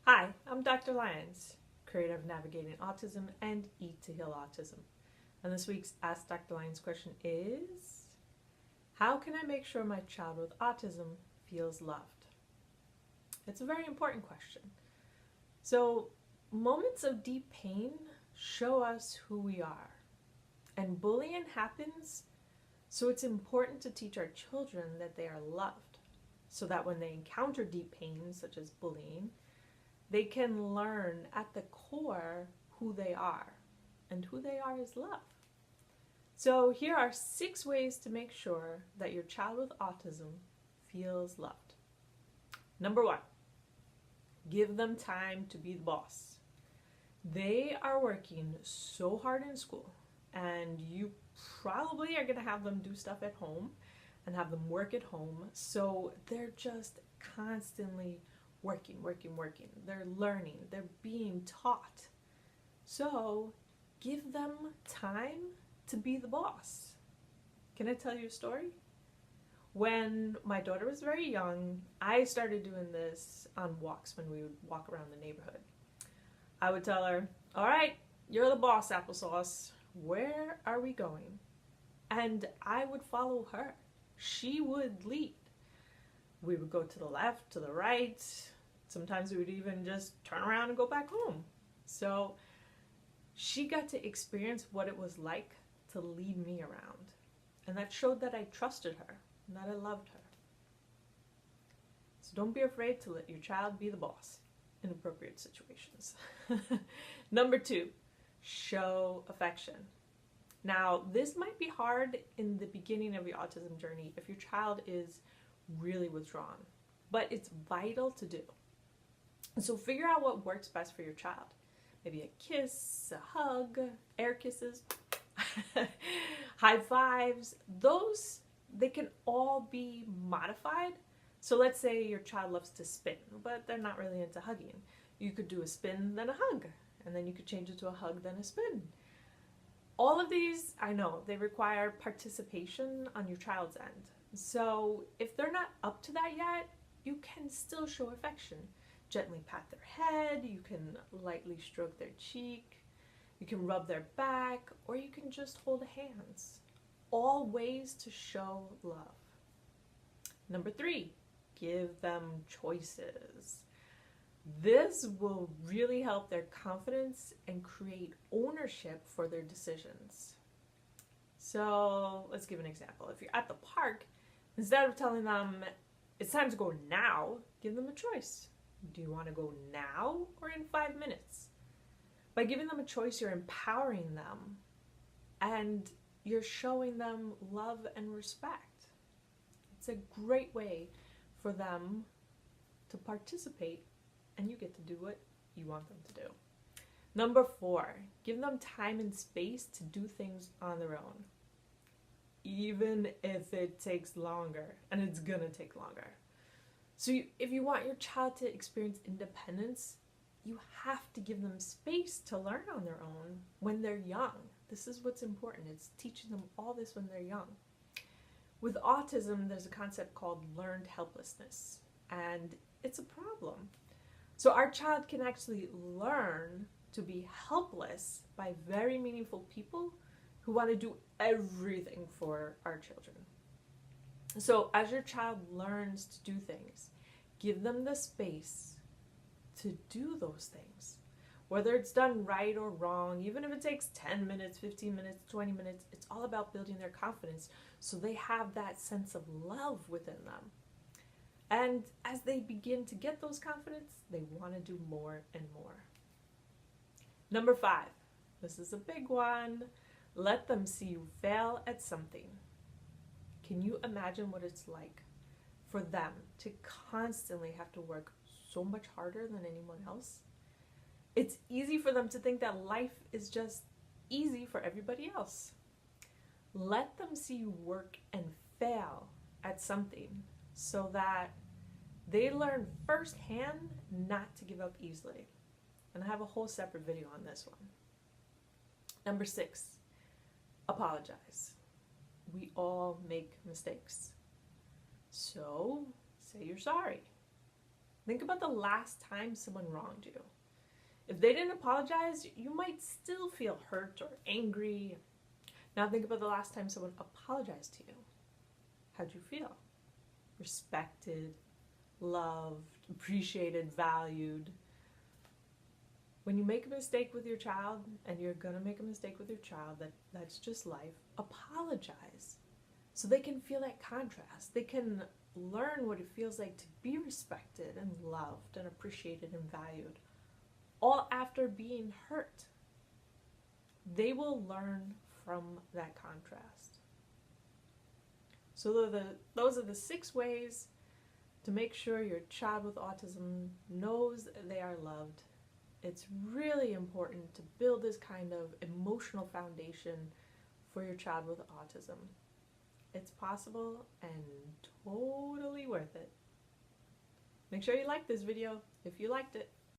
Hi, I'm Dr. Lyons, creator of Navigating Autism and Eat to Heal Autism. And this week's Ask Dr. Lyons question is, how can I make sure my child with autism feels loved? It's a very important question. So, moments of deep pain show us who we are. And bullying happens, so it's important to teach our children that they are loved, so that when they encounter deep pain, such as bullying, they can learn at the core who they are, and who they are is love. So here are 6 ways to make sure that your child with autism feels loved. Number 1, give them time to be the boss. They are working so hard in school, and you probably are going to have them do stuff at home and have them work at home, so they're just constantly working. They're learning, they're being taught. So give them time to be the boss. Can I tell you a story? When my daughter was very young, I started doing this on walks when we would walk around the neighborhood. I would tell her, all right, you're the boss, Applesauce. Where are we going? And I would follow her. She would lead. We would go to the left, to the right. Sometimes we would even just turn around and go back home. So she got to experience what it was like to lead me around. And that showed that I trusted her and that I loved her. So don't be afraid to let your child be the boss in appropriate situations. Number 2, show affection. Now, this might be hard in the beginning of your autism journey if your child is really withdrawn, but it's vital to do. So figure out what works best for your child. Maybe a kiss, a hug, air kisses, high fives. Those, they can all be modified. So let's say your child loves to spin, but they're not really into hugging. You could do a spin, then a hug, and then you could change it to a hug, then a spin. All of these, I know, they require participation on your child's end. So if they're not up to that yet, you can still show affection. Gently pat their head, you can lightly stroke their cheek, you can rub their back, or you can just hold hands. All ways to show love. Number 3, give them choices. This will really help their confidence and create ownership for their decisions. So let's give an example. If you're at the park, instead of telling them it's time to go now, give them a choice. Do you want to go now or in 5 minutes? By giving them a choice, you're empowering them and you're showing them love and respect. It's a great way for them to participate, and you get to do what you want them to do. Number 4, give them time and space to do things on their own, even if it takes longer, and it's gonna take longer. So if you want your child to experience independence, you have to give them space to learn on their own when they're young. This is what's important. It's teaching them all this when they're young. With autism, there's a concept called learned helplessness, and it's a problem. So our child can actually learn to be helpless by very meaningful people who want to do everything for our children. So as your child learns to do things, give them the space to do those things. Whether it's done right or wrong, even if it takes 10 minutes, 15 minutes, 20 minutes, it's all about building their confidence so they have that sense of love within them. And as they begin to get those confidence, they want to do more and more. Number 5, this is a big one. Let them see you fail at something. Can you imagine what it's like for them to constantly have to work so much harder than anyone else? It's easy for them to think that life is just easy for everybody else. Let them see you work and fail at something so that they learn firsthand not to give up easily. And I have a whole separate video on this one. Number 6, apologize. We all make mistakes. So say you're sorry. Think about the last time someone wronged you. If they didn't apologize, you might still feel hurt or angry. Now think about the last time someone apologized to you. How'd you feel? Respected, loved, appreciated, valued. When you make a mistake with your child, and you're gonna make a mistake with your child, that's just life, apologize. So they can feel that contrast. They can learn what it feels like to be respected and loved and appreciated and valued, all after being hurt. They will learn from that contrast. So those are the 6 ways to make sure your child with autism knows they are loved. It's really important to build this kind of emotional foundation for your child with autism. It's possible and totally worth it. Make sure you like this video if you liked it.